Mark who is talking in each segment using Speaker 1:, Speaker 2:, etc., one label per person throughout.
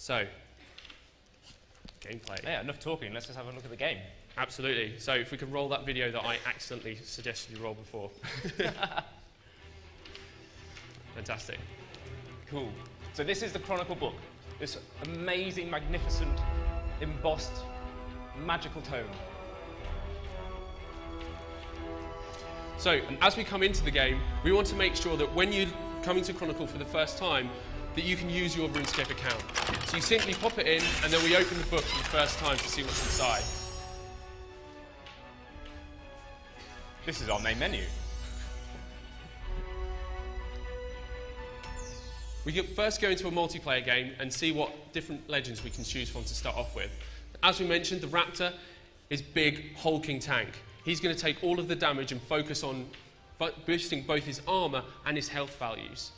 Speaker 1: So, gameplay.
Speaker 2: Yeah, enough talking. Let's just have a look at the game.
Speaker 1: Absolutely. So if we can roll that video that I accidentally suggested you roll before. Fantastic.
Speaker 2: Cool. So this is the Chronicle book. This amazing, magnificent, embossed, magical tome.
Speaker 1: So as we come into the game, we want to make sure that when you're coming to Chronicle for the first time, that you can use your RuneScape account. So you simply pop it in, and then we open the book for the first time to see what's inside.
Speaker 2: This is our main menu.
Speaker 1: We can first go into a multiplayer game and see what different legends we can choose from to start off with. As we mentioned, the Raptor is big, hulking tank. He's going to take all of the damage and focus on boosting both his armor and his health values.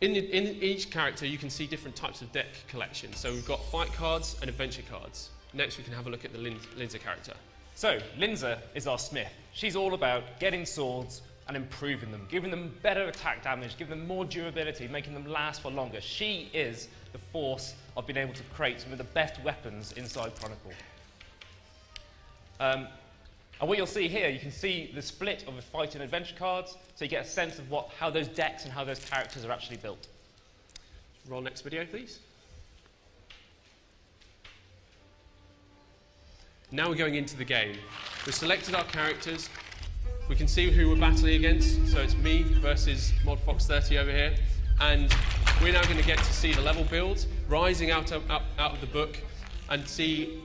Speaker 1: In each character, you can see different types of deck collections. So we've got fight cards and adventure cards. Next, we can have a look at the Lindsay character.
Speaker 2: So, Lindsay is our smith. She's all about getting swords and improving them, giving them better attack damage, giving them more durability, making them last for longer. She is the force of being able to create some of the best weapons inside Chronicle. And what you'll see here, you can see the split of the fight and adventure cards, so you get a sense of how those decks and how those characters are actually built.
Speaker 1: Roll next video, please. Now we're going into the game. We've selected our characters. We can see who we're battling against. So it's me versus ModFox30 over here. And we're now going to get to see the level build, rising out of the book, and see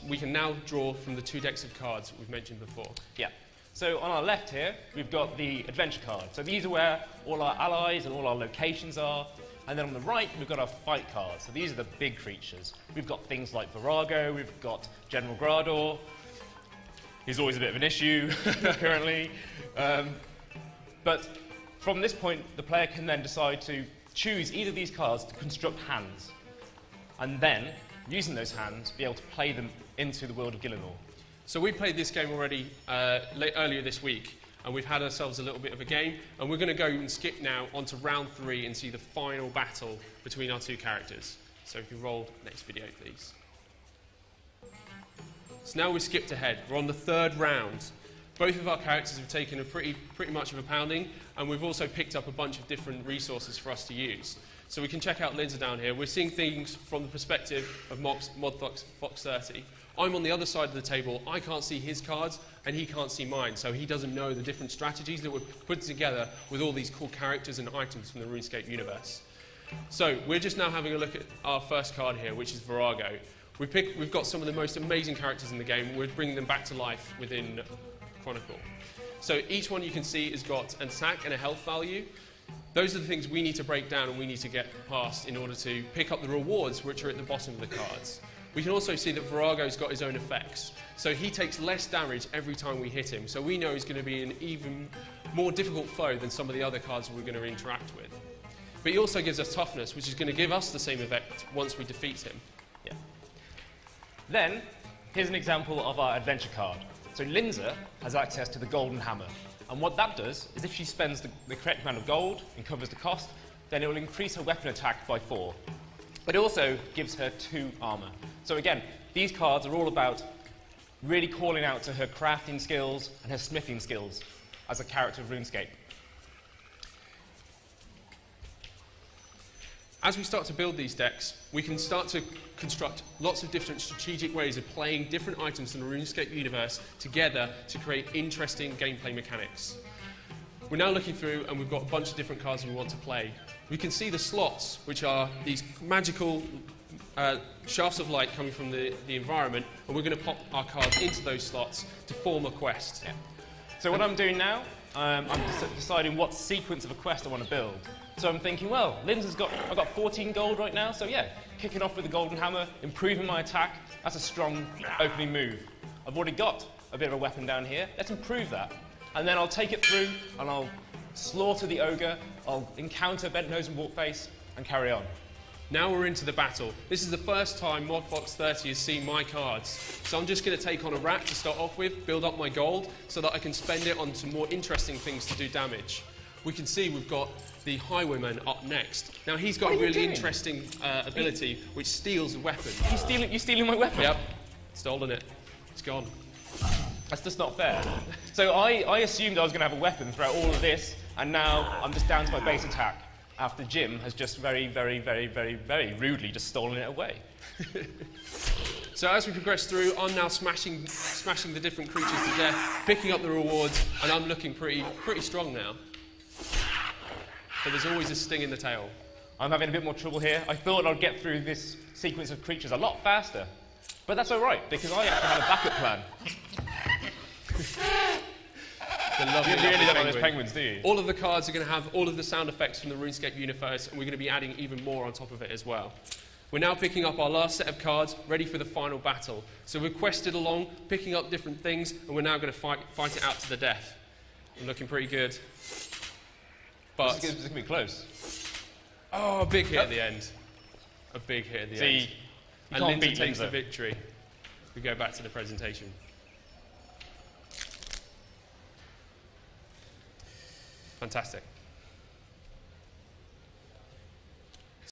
Speaker 1: we can now draw from the 2 decks of cards that we've mentioned before.
Speaker 2: Yeah. So on our left here, we've got the adventure card. So these are where all our allies and all our locations are. And then on the right, we've got our fight cards. So these are the big creatures. We've got things like Virago, we've got General Grador. He's always a bit of an issue, currently. But from this point, the player can then decide to choose either of these cards to construct hands. And then, using those hands, be able to play them into the world of Gillinor.
Speaker 1: So we played this game already earlier this week, and we've had ourselves a little bit of a game, and we're going to go and skip now onto round 3 and see the final battle between our 2 characters. So if you roll next video, please. So now we've skipped ahead. We're on the 3rd round. Both of our characters have taken a pretty much of a pounding, and we've also picked up a bunch of different resources for us to use. So we can check out Lindsay down here. We're seeing things from the perspective of ModFox30. I'm on the other side of the table. I can't see his cards, and he can't see mine, so he doesn't know the different strategies that we're putting together with all these cool characters and items from the RuneScape universe. So we're just now having a look at our first card here, which is Virago. We've got some of the most amazing characters in the game. We're bringing them back to life within Chronicle. So each one you can see has got an attack and a health value. Those are the things we need to break down and we need to get past in order to pick up the rewards which are at the bottom of the cards. We can also see that Virago's got his own effects. So he takes less damage every time we hit him. So we know he's going to be an even more difficult foe than some of the other cards we're going to interact with. But he also gives us toughness, which is going to give us the same effect once we defeat him.
Speaker 2: Yeah. Then, here's an example of our adventure card. So Lindsay has access to the golden hammer. And what that does is if she spends the correct amount of gold and covers the cost, then it will increase her weapon attack by 4. But it also gives her 2 armor. So again, these cards are all about really calling out to her crafting skills and her smithing skills as a character of RuneScape.
Speaker 1: As we start to build these decks, we can start to construct lots of different strategic ways of playing different items in the RuneScape universe together to create interesting gameplay mechanics. We're now looking through and we've got a bunch of different cards we want to play. We can see the slots, which are these magical shafts of light coming from the environment, and we're going to pop our cards into those slots to form a quest.
Speaker 2: Yeah. So what I'm doing now, I'm deciding what sequence of a quest I want to build. So I'm thinking, well, I've got 14 gold right now, so yeah, kicking off with the golden hammer, improving my attack, that's a strong opening move. I've already got a bit of a weapon down here, let's improve that. And then I'll take it through, and I'll slaughter the ogre, I'll encounter Bent Nose and Walkface, and carry on.
Speaker 1: Now we're into the battle. This is the first time ModFox30 has seen my cards. So I'm just going to take on a rat to start off with, build up my gold, so that I can spend it on some more interesting things to do damage. We can see we've got the Highwayman up next. Now he's got a really interesting ability which steals a weapon.
Speaker 2: You're stealing my weapon?
Speaker 1: Yep, stolen it. It's gone.
Speaker 2: That's just not fair. So I assumed I was going to have a weapon throughout all of this, and now I'm just down to my base attack after Jim has just very, very, very, very, very rudely just stolen it away.
Speaker 1: So as we progress through, I'm now smashing the different creatures to death, picking up the rewards, and I'm looking pretty strong now. But there's always a sting in the tail.
Speaker 2: I'm having a bit more trouble here. I thought I'd get through this sequence of creatures a lot faster. But that's all right, because I actually have a backup plan. You really don't like those penguins, do you?
Speaker 1: All of the cards are going to have all of the sound effects from the RuneScape universe, and we're going to be adding even more on top of it as well. We're now picking up our last set of cards, ready for the final battle. So we've quested along, picking up different things, and we're now going to fight it out to the death. I'm looking pretty good. But
Speaker 2: this is going to be close.
Speaker 1: Oh, a big hit at the end. A big hit at the end. And Lindsay takes the victory. We go back to the presentation. Fantastic.